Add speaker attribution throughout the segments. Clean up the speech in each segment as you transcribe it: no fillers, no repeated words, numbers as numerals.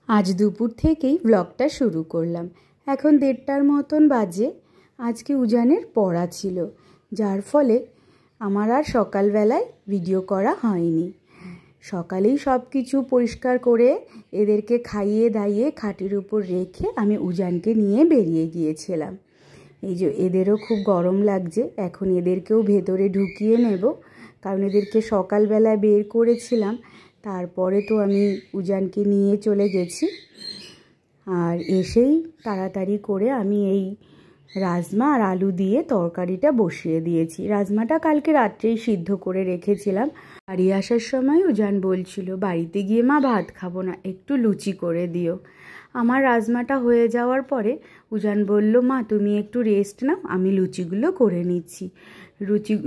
Speaker 1: আজ দুপুর থেকেই ব্লগটা শুরু করলাম। এখন 1:30টার মতন বাজে। আজকে উজানের পড়া ছিল, যার ফলে আমার আর সকালবেলায় ভিডিও করা হয়নি। সকালেই সব কিছু পরিষ্কার করে এদেরকে খাইয়ে দাইয়ে খাটের উপর রেখে আমি উজানকে নিয়ে বেরিয়ে গিয়েছিলাম। এই যে এদেরও খুব গরম লাগছে, এখন এদেরকেও ভেতরে ঢুকিয়ে নেব, কারণ এদেরকে সকালবেলায় বের করেছিলাম। তারপরে তো আমি উজানকে নিয়ে চলে গেছি। আর এসেই তাড়াতাড়ি করে আমি এই রাজমা আর আলু দিয়ে তরকারিটা বসিয়ে দিয়েছি। রাজমাটা কালকে রাত্রেই সিদ্ধ করে রেখেছিলাম। বাড়ি আসার সময় উজান বলছিল, বাড়িতে গিয়ে মা ভাত খাবো না, একটু লুচি করে দিও। আমার রাজমাটা হয়ে যাওয়ার পরে উজান বলল, মা তুমি একটু রেস্ট নাও, আমি লুচিগুলো করে নিচ্ছি।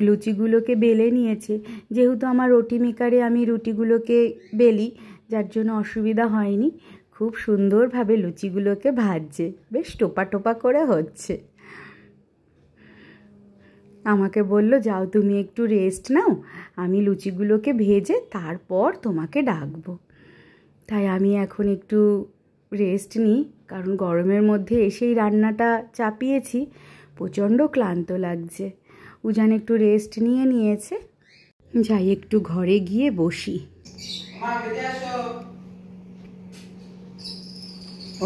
Speaker 1: লুচিগুলোকে বেলে নিয়েছে। যেহেতু আমার রুটি মেকারে আমি রুটিগুলোকে বেলি, যার জন্য অসুবিধা হয়নি। খুব সুন্দরভাবে লুচিগুলোকে ভাজছে, বেশ টোপা টোপা করে হচ্ছে। আমাকে বলল, যাও তুমি একটু রেস্ট নাও, আমি লুচিগুলোকে ভেজে তারপর তোমাকে ডাকবো। তাই আমি এখন একটু রেস্ট নিই, কারণ গরমের মধ্যে এসেই রান্নাটা চাপিয়েছি, প্রচণ্ড ক্লান্ত লাগছে। উজান একটু রেস্ট নিয়েছে। যাই একটু ঘরে গিয়ে বসি।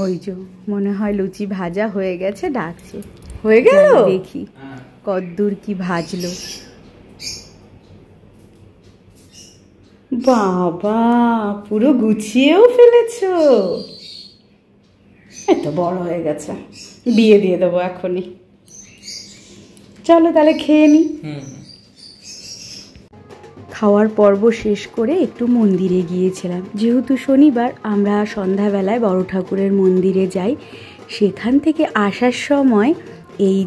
Speaker 1: ওই যে মনে হয় লুচি ভাজা হয়ে গেছে, ডাকছে। হয়ে গেল, দেখি কদ্দূর কি ভাজলো। বাবা, পুরো গুছিয়েও ফেলেছো। এত বড় হয়ে গেছে, বিয়ে দিয়ে দেবো এখনই। চলো তাহলে খেয়ে নি। খাওয়ার পর্ব শেষ করে একটু মন্দিরে গিয়েছিলাম। যেহেতু শনিবার, আমরা সন্ধ্যাবেলায় বড় ঠাকুরের মন্দিরে যাই। সেখান থেকে আসার সময় এই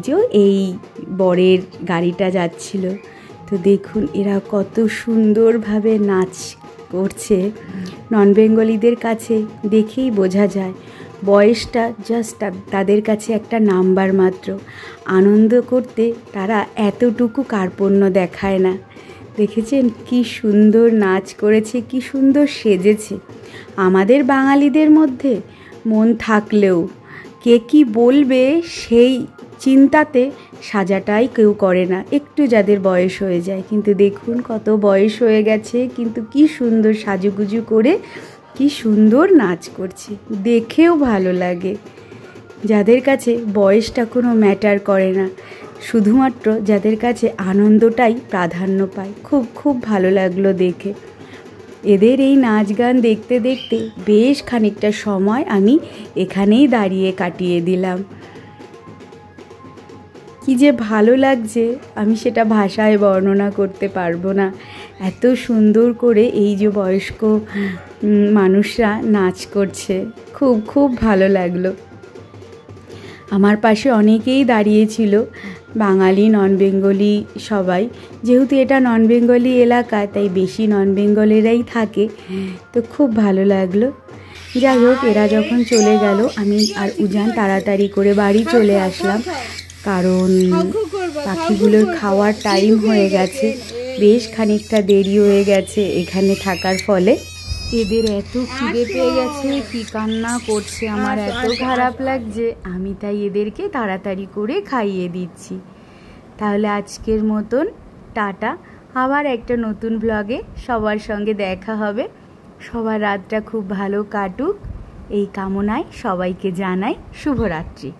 Speaker 1: বরের গাড়িটা যাচ্ছিল। তো দেখুন এরা কত সুন্দরভাবে নাচ করছে। নন বেঙ্গলিদের কাছে দেখেই বোঝা যায় বয়সটা জাস্ট তাদের কাছে একটা নাম্বার মাত্র। আনন্দ করতে তারা এতটুকু কার্পণ্য দেখায় না। দেখেছেন কি সুন্দর নাচ করেছে, কি সুন্দর সেজেছে। আমাদের বাঙালিদের মধ্যে মন থাকলেও কে কি বলবে সেই চিন্তাতে সাজাটাই কেউ করে না, একটু যাদের বয়স হয়ে যায়। কিন্তু দেখুন কত বয়স হয়ে গেছে, কিন্তু কি সুন্দর সাজুগুজু করে কি সুন্দর নাচ করছে, দেখেও ভালো লাগে। যাদের কাছে বয়সটা কোনো ম্যাটার করে না, শুধুমাত্র যাদের কাছে আনন্দটাই প্রাধান্য পায়। খুব খুব ভালো লাগলো দেখে। এদের এই নাচ গান দেখতে দেখতে বেশ খানিকটা সময় আমি এখানেই দাঁড়িয়ে কাটিয়ে দিলাম। কি যে ভালো লাগছে, আমি সেটা ভাষায় বর্ণনা করতে পারবো না। এত সুন্দর করে এই যে বয়স্ক মানুষরা নাচ করছে, খুব খুব ভালো লাগলো। আমার পাশে অনেকেই দাঁড়িয়েছিল, বাঙালি নন বেঙ্গলি সবাই। যেহেতু এটা নন বেঙ্গলি এলাকা, তাই বেশি নন বেঙ্গলেরাই থাকে। তো খুব ভালো লাগলো। যাই হোক, এরা যখন চলে গেল, আমি আর উজান তাড়াতাড়ি করে বাড়ি চলে আসলাম, কারণ পাখিগুলোর খাওয়ার টাইম হয়ে গেছে। বেশ খানিকটা দেরি হয়ে গেছে এখানে থাকার ফলে। এদের এত খিদে পেয়ে গেছে, কি কান্না করছে, আমার এত খারাপ লাগছে। আমি তাই এদেরকে তাড়াতাড়ি করে খাইয়ে দিচ্ছি। তাহলে আজকের মতন টাটা। আবার একটা নতুন ব্লগে সবার সঙ্গে দেখা হবে। সবার রাতটা খুব ভালো কাটুক এই কামনায় সবাইকে জানাই শুভরাত্রি।